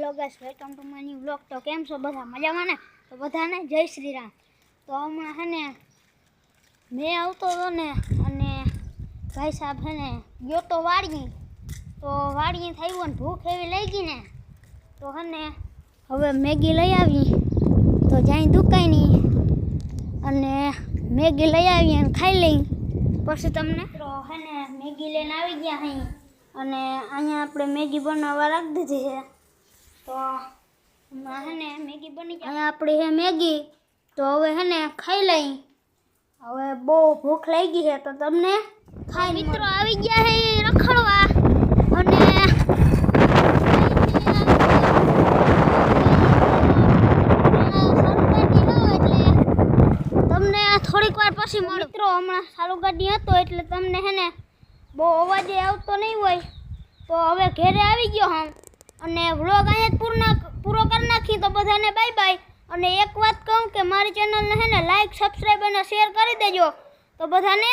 Hello guys, welcome to my new vlog. તો કેમ છો બધા? મજામાં ને? તો બધાને જય શ્રી રામ। તો હમણાં હે ને મેં આવતો હતો ને અને ભાઈ સાહેબ હે ને ગયો તો વાડીએ, તો વાડીએ થયું ને ભૂખ એવી લઈ ગઈ ને તો હે ને હવે મેગી લઈ આવી, તો જાય દુકાની અને મેગી લઈ આવી અને ખાઈ લઈ। પછી તમને તો હે ને મેગી લઈને આવી ગયા અહીં અને અહીંયા આપણે મેગી બનાવવા રાખી દીધી છે। તો હમણાં હે ને મેગી બની જાય, અહીંયા આપણી હે મેગી, તો હવે હે ને ખાઈ લઈ। હવે બહુ ભૂખ લાગી છે તો તમને ખાઈ મિત્રો આવી ગયા છે રખડવા અને તમને થોડીક વાર પછી મળો મિત્રો। હમણાં ચાલુ ગાડી હતો એટલે તમને હે ને બહુ અવાજ આવતો નહીં હોય, તો હવે ઘરે આવી ગયો હું અને વ્લોગ અહીંયા જ પૂરો કરી નાખી। તો બધાને બાય બાય। અને એક વાત કહું કે મારી ચેનલને હે ને લાઈક, સબસ્ક્રાઈબ અને શેર કરી દેજો। તો બધાને